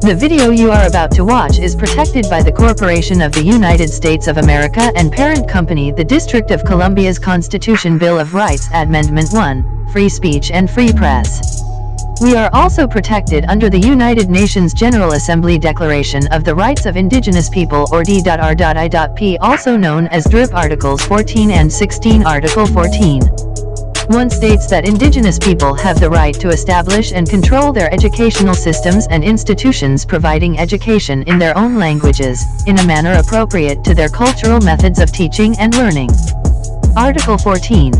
The video you are about to watch is protected by the Corporation of the United States of America and parent company the District of Columbia's Constitution Bill of Rights Amendment 1, Free Speech and Free Press. We are also protected under the United Nations General Assembly Declaration of the Rights of Indigenous People or D.R.I.P. also known as DRIP Articles 14 and 16. Article 14. 1 states that Indigenous people have the right to establish and control their educational systems and institutions providing education in their own languages, in a manner appropriate to their cultural methods of teaching and learning. Article 14.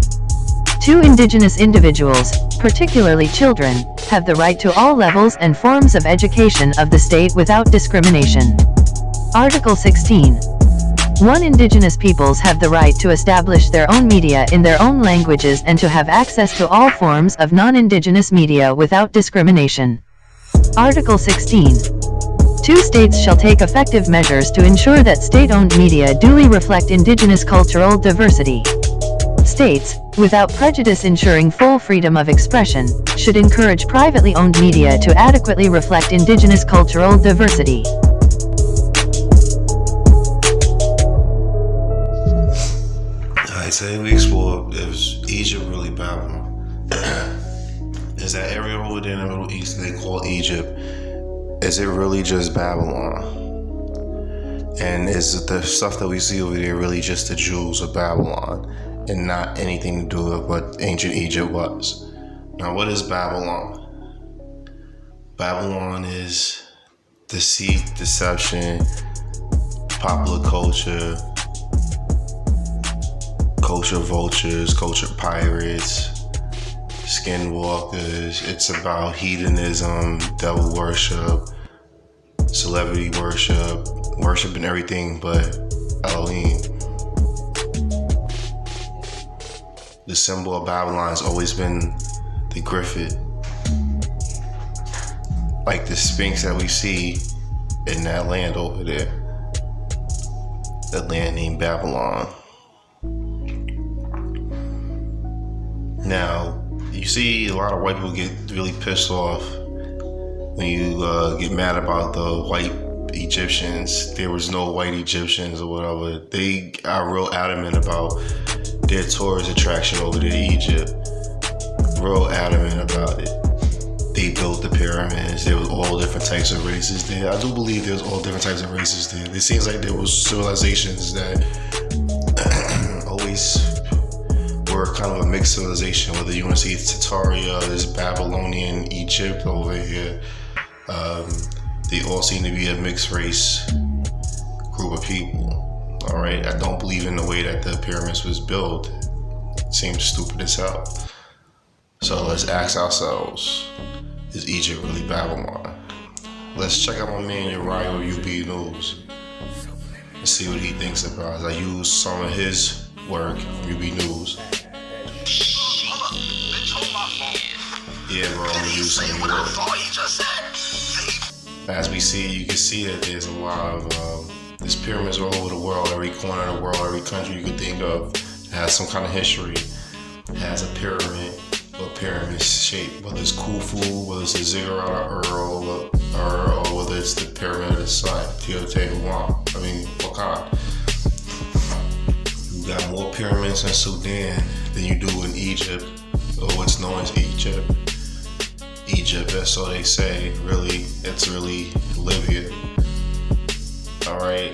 2 Indigenous individuals, particularly children, have the right to all levels and forms of education of the state without discrimination. Article 16. 1 Indigenous peoples have the right to establish their own media in their own languages and to have access to all forms of non-Indigenous media without discrimination. Article 16. 2 states shall take effective measures to ensure that state-owned media duly reflect Indigenous cultural diversity. States, without prejudice ensuring full freedom of expression, should encourage privately owned media to adequately reflect Indigenous cultural diversity. Today we explore, is Egypt really Babylon? Is that area over there in the Middle East they call Egypt, is it really just Babylon? And is the stuff that we see over there really just the jewels of Babylon and not anything to do with what ancient Egypt was? Now, what is Babylon? Babylon is deceit, deception, popular culture, culture vultures, culture pirates, skinwalkers. It's about hedonism, devil worship, celebrity worship, worshiping everything but Elohim. The symbol of Babylon has always been the griffin, like the Sphinx that we see in that land over there, that land named Babylon. Now, you see a lot of white people get really pissed off when you get mad about the white Egyptians. There was no white Egyptians or whatever. They are real adamant about their tourist attraction over there in Egypt. Real adamant about it. They built the pyramids. There was all different types of races there. I do believe there was all different types of races there. It seems like there was civilizations that always were kind of a mixed civilization, whether you want to see Tartaria, this Babylonian Egypt over here. They all seem to be a mixed race group of people. All right, I don't believe in the way that the pyramids was built. It seems stupid as hell. So let's ask ourselves, is Egypt really Babylon? Let's check out my man Uriah of ubNews and see what he thinks about it. I used some of his work from ubNews. Yeah, bro, I'm gonna use some of your work. As we see, you can see that there's a lot of there's pyramids all over the world. Every corner of the world, every country you could think of has some kind of history, has a pyramid or pyramid shape. Whether it's Khufu, whether it's the ziggurat of Ur, or whether it's the pyramid of the sun, Teotihuacan. I mean, what kind? You got more pyramids in Sudan than you do in Egypt, or what's known as Egypt. Egypt, that's so they say. Really, it's really Libya. Alright,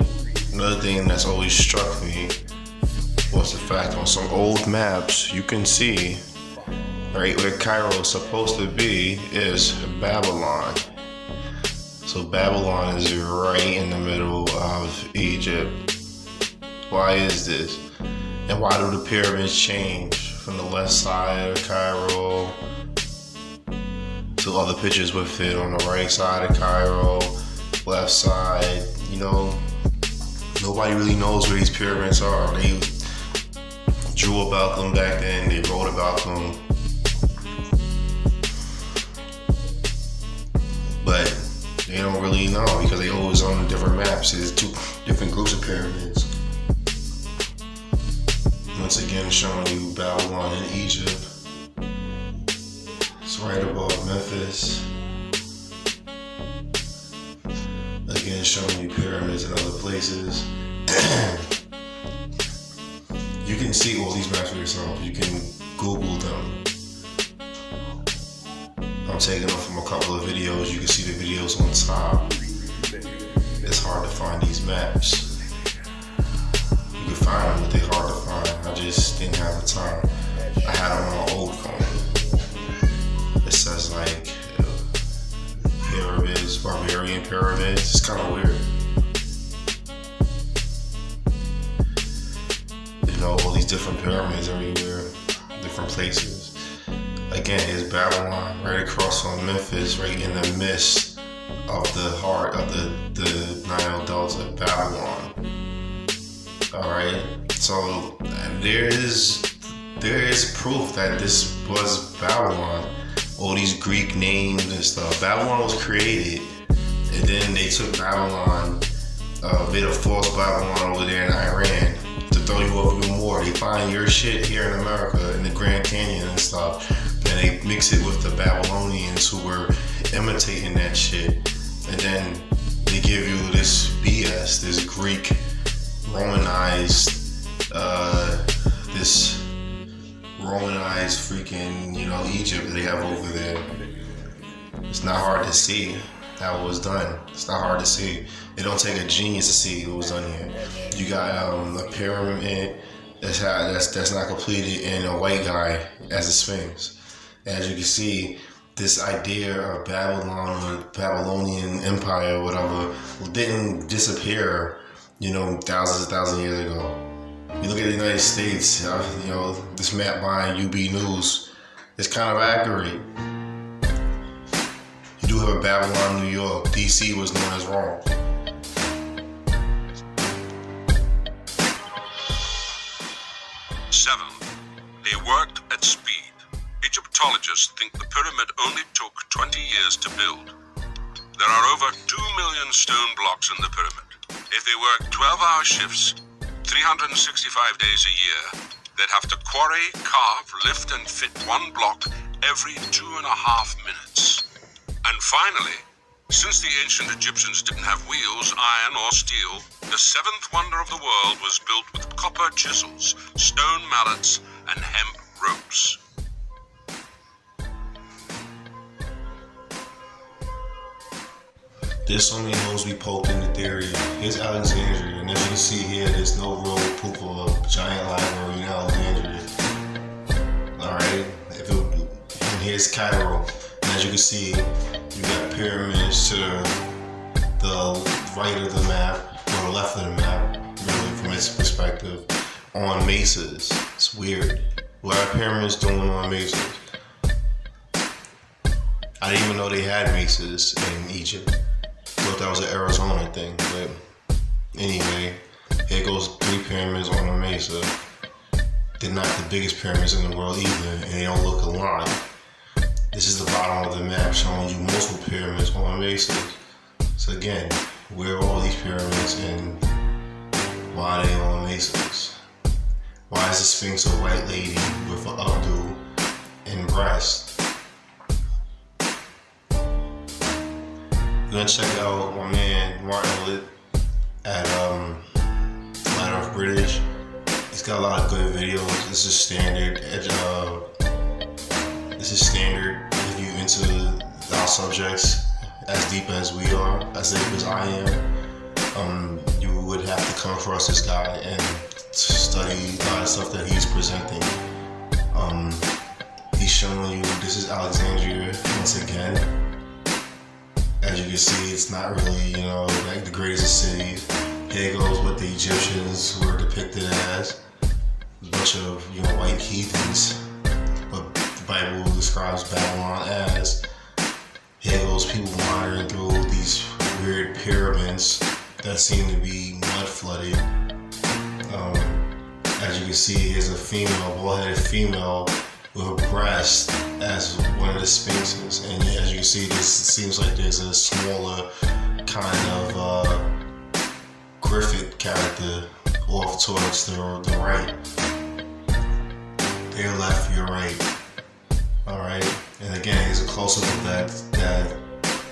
another thing that's always struck me was the fact on some old maps you can see right where Cairo is supposed to be is Babylon. So Babylon is right in the middle of Egypt. Why is this? And why do the pyramids change from the left side of Cairo to other pictures with it on the right side of Cairo, left side? You know, nobody really knows where these pyramids are. They drew about them back then, they wrote about them, but they don't really know because they always on different maps. There's 2 different groups of pyramids. Once again, showing you Babylon and Egypt. It's right above Memphis. showing you pyramids in other places. You can see all these maps for yourself. You can Google them. I'm taking them from a couple of videos. You can see the videos on top. It's hard to find these maps. You can find them, but they're hard to find. I just didn't have the time. I had them on my old phone. It says like pyramids, barbarian pyramids. It's kind of weird. You know, all these different pyramids everywhere, different places. Again, here's Babylon, right across from Memphis, right in the midst of the heart of the Nile Delta, Babylon. All right, so there is proof that this was Babylon. All these Greek names and stuff. Babylon was created, and then they took Babylon, made a false Babylon over there in Iran to throw you off even more. They find your shit here in America in the Grand Canyon and stuff, and they mix it with the Babylonians who were imitating that shit, and then they give you this BS, this Greek Romanized, this Romanized freaking, you know, Egypt they have over there. It's not hard to see how it was done. It's not hard to see. It don't take a genius to see what was done here. You got a pyramid that's not completed, and a white guy as a sphinx. As you can see, this idea of Babylon or Babylonian Empire or whatever didn't disappear, you know, thousands of years ago. You look at the United States, you know, this map by ubNews is kind of accurate. You do have a Babylon, New York. DC was known as Rome. Seven, they worked at speed. Egyptologists think the pyramid only took 20 years to build. There are over 2 million stone blocks in the pyramid. If they work 12-hour shifts, 365 days a year, they'd have to quarry, carve, lift, and fit one block every 2.5 minutes. And finally, since the ancient Egyptians didn't have wheels, iron, or steel, the seventh wonder of the world was built with copper chisels, stone mallets, and hemp ropes. There's so many holes we poked in the theory. Here's Alexandria, and as you can see here, there's no real proof of a giant library in Alexandria. Alright, and here's Cairo, and as you can see, you got pyramids to the right of the map, or the left of the map, really from its perspective, on mesas. It's weird. What are pyramids doing on mesas? I didn't even know they had mesas in Egypt. I thought that was an Arizona thing, but anyway, here goes 3 pyramids on a mesa. They're not the biggest pyramids in the world either, and they don't look alike. This is the bottom of the map showing you multiple pyramids on mesas. So again, where are all these pyramids and why are they on mesas? Why is the Sphinx a white lady with an updo and breast? You're gonna check out my man Martin Leidtke at Ladder of British. He's got a lot of good videos. This is standard. This is standard if you into our subjects as deep as we are, as deep as I am. You would have to come across this guy and study a lot of stuff that he's presenting. He's showing you this is Alexandria once again. As you can see, it's not really, you know, like the greatest of cities. Here goes what the Egyptians were depicted as. A bunch of, you know, white heathens. What the Bible describes Babylon as. Here goes people wandering through these weird pyramids that seem to be mud flooded. As you can see, here's a female, bald-headed female with a breast as one of the sphinxes, and as you can see, this seems like there's a smaller kind of Griffith character off towards the right. Their left, your right. Alright, and again, here's a close-up of that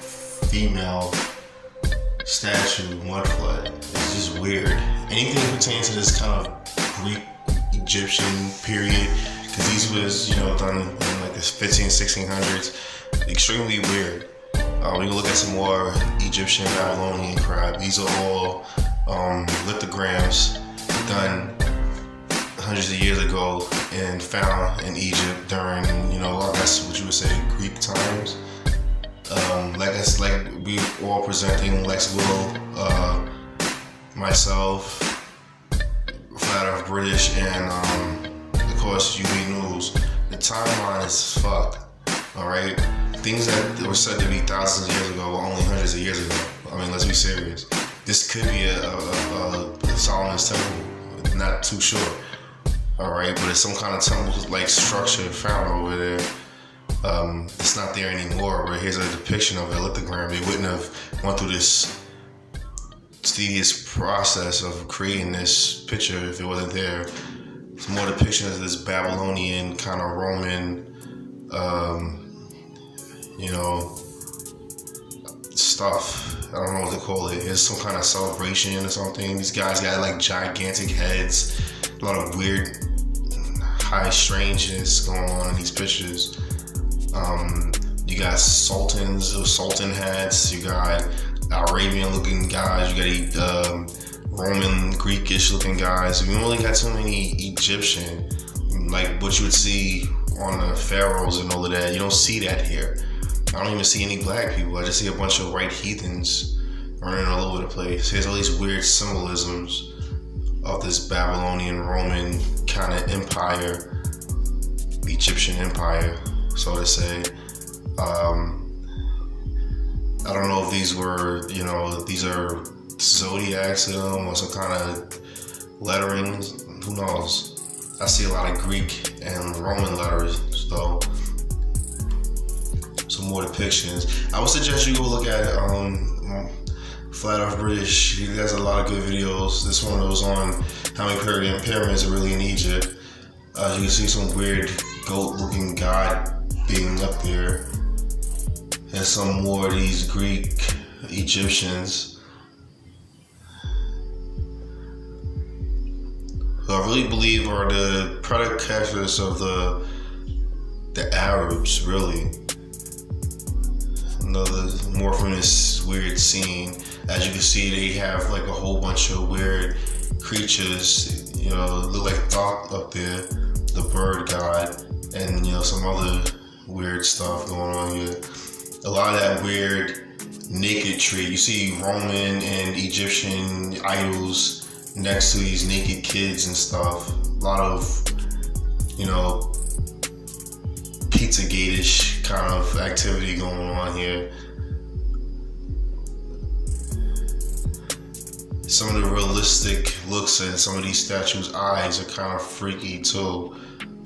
female statue, mud flood. It's just weird. Anything that pertains to this kind of Greek, Egyptian period, because these was, done in like the 1600s, extremely weird. We can look at some more Egyptian, Babylonian crap. These are all lithograms done hundreds of years ago and found in Egypt during, I guess what you would say, Greek times. Like we all presenting Lex Will, myself, Flat Earth British, and of course ubNews. The timeline is fucked. Alright? Things that were said to be thousands of years ago were only hundreds of years ago. I mean, let's be serious. This could be a Solomon's temple. Not too sure. Alright, but it's some kind of temple-like structure found over there. It's not there anymore, but here's a depiction of a lithogram. They wouldn't have gone through this tedious process of creating this picture if it wasn't there. Some more depictions of this Babylonian kind of Roman stuff. I don't know what to call it. It's some kind of celebration or something. These guys got like gigantic heads, a lot of weird, high strangeness going on in these pictures. You got sultans with sultan hats. You got Arabian looking guys. You got Roman, Greekish looking guys. We only got so many Egyptian, like what you would see on the pharaohs and all of that. You don't see that here. I don't even see any black people. I just see a bunch of white heathens running all over the place. Here's all these weird symbolisms of this Babylonian, Roman kind of empire, Egyptian empire, so to say. I don't know if these were, these are zodiacs in them or some kind of lettering. Who knows? I see a lot of Greek and Roman letters, though. Some more depictions. I would suggest you go look at Flat Earth British. He has a lot of good videos. This one was on how many pyramids are really in Egypt. You can see some weird goat-looking god being up there. And some more of these Greek Egyptians. Who I really believe are the predecessors of the Arabs, really. Another more from this weird scene. As you can see, they have like a whole bunch of weird creatures, look like Thoth up there, the bird god, and some other weird stuff going on here. A lot of that weird naked tree. You see Roman and Egyptian idols next to these naked kids and stuff. A lot of, Pizzagate-ish kind of activity going on here. Some of the realistic looks in some of these statues' eyes are kind of freaky too.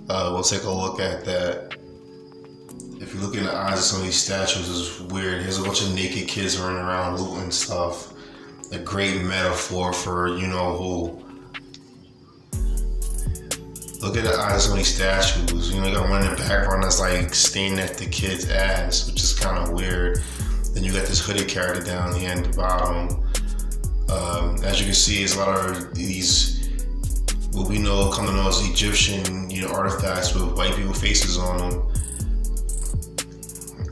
We'll take a look at that. If you look in the eyes of some of these statues, it's weird. There's a bunch of naked kids running around looting stuff. A great metaphor for who. Look at the eyes of some of these statues. You got one in the background that's like staring at the kid's ass, which is kind of weird. Then you got this hooded character down here at the bottom. As you can see, there's a lot of these, what we know coming on as Egyptian, artifacts with white people faces on them.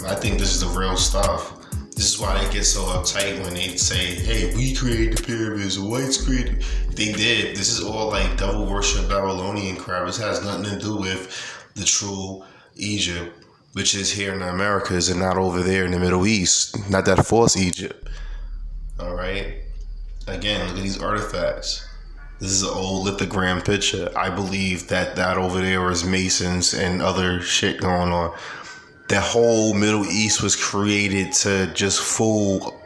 I think this is the real stuff. This is why they get so uptight when they say, hey, we created the pyramids, the whites created. They did. This is all like devil worship Babylonian crap. This has nothing to do with the true Egypt, which is here in the Americas and not over there in the Middle East. Not that false Egypt. All right. Again, look at these artifacts. This is an old lithogram picture. I believe that over there was Masons and other shit going on. The whole Middle East was created to just fool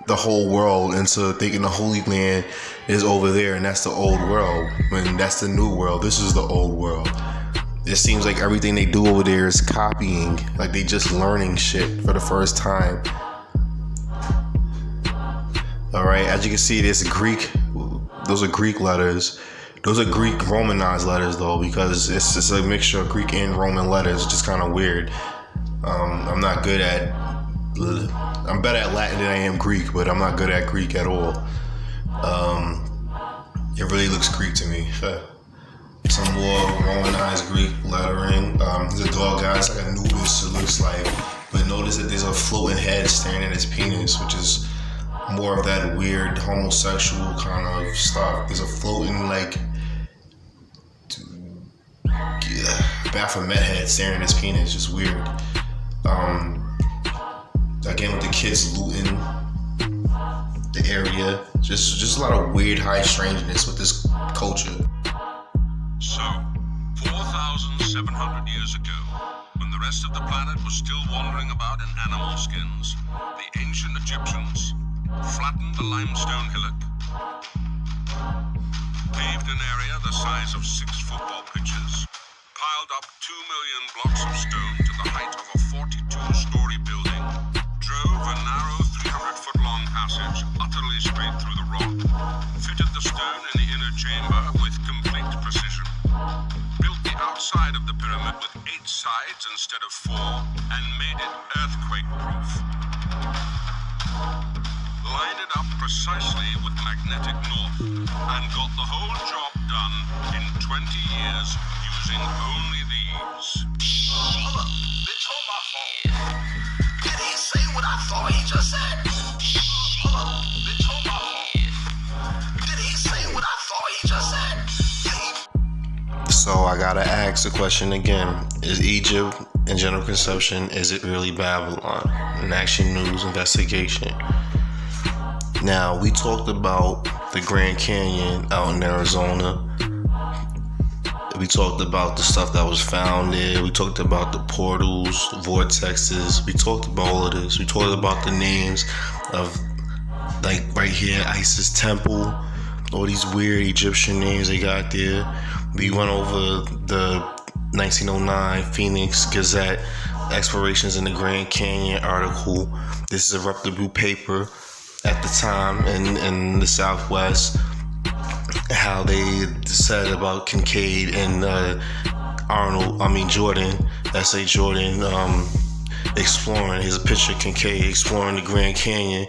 the whole world into thinking the Holy Land is over there and that's the old world. When that's the new world. This is the old world. It seems like everything they do over there is copying. Like they just learning shit for the first time. Alright, as you can see, there's Greek. Those are Greek letters. Those are Greek Romanized letters though, because it's just a mixture of Greek and Roman letters. It's just kind of weird. I'm not good at I'm better at Latin than I am Greek, but I'm not good at Greek at all. It really looks Greek to me. Some more Romanized Greek lettering. There's a dog guy, it's like Anubis, it looks like. But notice that there's a floating head staring at his penis, which is more of that weird homosexual kind of stuff. There's a floating, like, Baphomet head staring at his penis, just weird. Again, with the kids looting the area, just a lot of weird high strangeness with this culture. So, 4,700 years ago, when the rest of the planet was still wandering about in animal skins, the ancient Egyptians flattened the limestone hillock, paved an area the size of 6 football pitches, piled up 2 million blocks of stone to the height of a 42-story building, drove a narrow 300-foot-long passage utterly straight through the rock, fitted the stone in the inner chamber with complete precision, built the outside of the pyramid with 8 sides instead of 4, and made it earthquake-proof. Lined it up precisely with magnetic north, and got the whole job done in 20 years using only these. Hold up, bitch, hold my phone. Did he say what I thought he just said? Hold up, bitch, hold my phone. Did he say what I thought he just said? So I gotta ask the question again. Is Egypt, in general conception, is it really Babylon? An Action News investigation. Now, we talked about the Grand Canyon out in Arizona. We talked about the stuff that was found there. We talked about the portals, vortexes. We talked about all of this. We talked about the names of, like, right here, Isis Temple. All these weird Egyptian names they got there. We went over the 1909 Phoenix Gazette Explorations in the Grand Canyon article. This is a reputable paper at the time in the Southwest, how they said about Kincaid and Jordan, S.A. Jordan, exploring. Here's a picture of Kincaid exploring the Grand Canyon.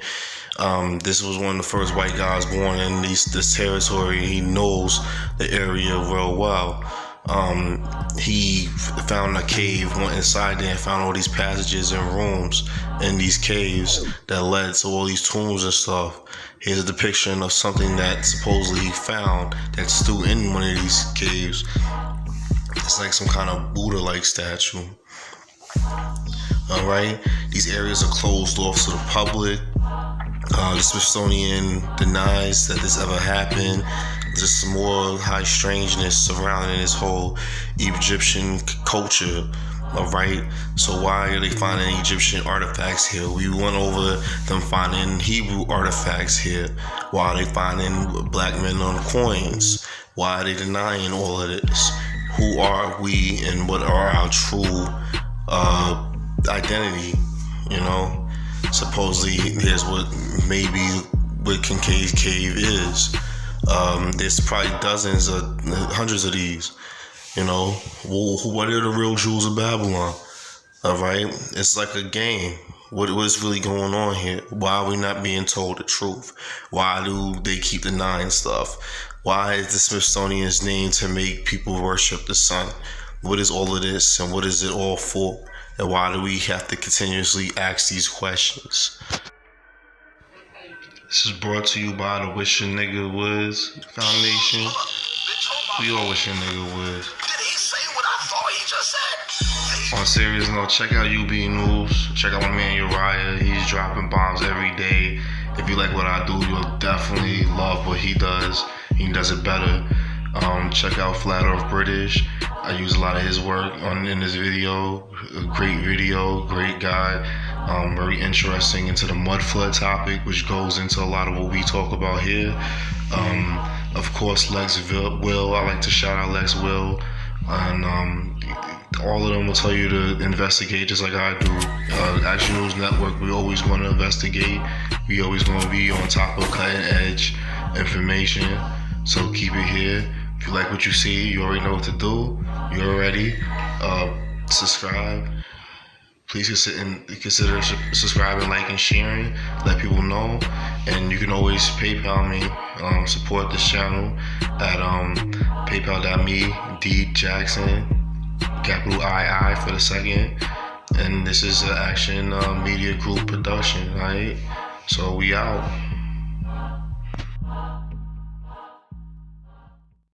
This was one of the first white guys born in this territory. He knows the area real well. He found a cave, went inside there and found all these passages and rooms in these caves that led to all these tombs and stuff. Here's a depiction of something that supposedly he found that's still in one of these caves. It's like some kind of Buddha-like statue. Alright, these areas are closed off to the public. The Smithsonian denies that this ever happened. Just some more high strangeness surrounding this whole Egyptian culture. Alright, so why are they finding Egyptian artifacts here? We went over them finding Hebrew artifacts here. Why are they finding black men on coins? Why are they denying all of this? Who are we and what are our true identity? You know, supposedly here's what maybe what Kincaid's cave is. There's probably dozens or hundreds of these. You know, what are the real jewels of Babylon? Alright, it's like a game. What is really going on here? Why are we not being told the truth? Why do they keep denying stuff? Why is the Smithsonian's name to make people worship the sun? What is all of this and what is it all for? And why do we have to continuously ask these questions? This is brought to you by the Wish a Nigga Was Foundation. We all wish a nigga would. Did he say what I thought he just said? On a serious note, check out ubNews. Check out my man Uriah. He's dropping bombs every day. If you like what I do, you'll definitely love what he does. He does it better. Check out Flat Earth British. I use a lot of his work in this video. Great video, great guy. Very interesting into the mud flood topic, which goes into a lot of what we talk about here. Of course, Lex Will. I like to shout out Lex Will. And all of them will tell you to investigate just like I do. Action News Network, we always going to investigate. We always going to be on top of cutting edge information. So keep it here. If you like what you see, you already know what to do. You're ready. Subscribe. please consider subscribing, liking, sharing. Let people know, and you can always PayPal me. Support this channel at paypal.me djackson, capital II for the second. And this is an Action Media Group production, right? So we out.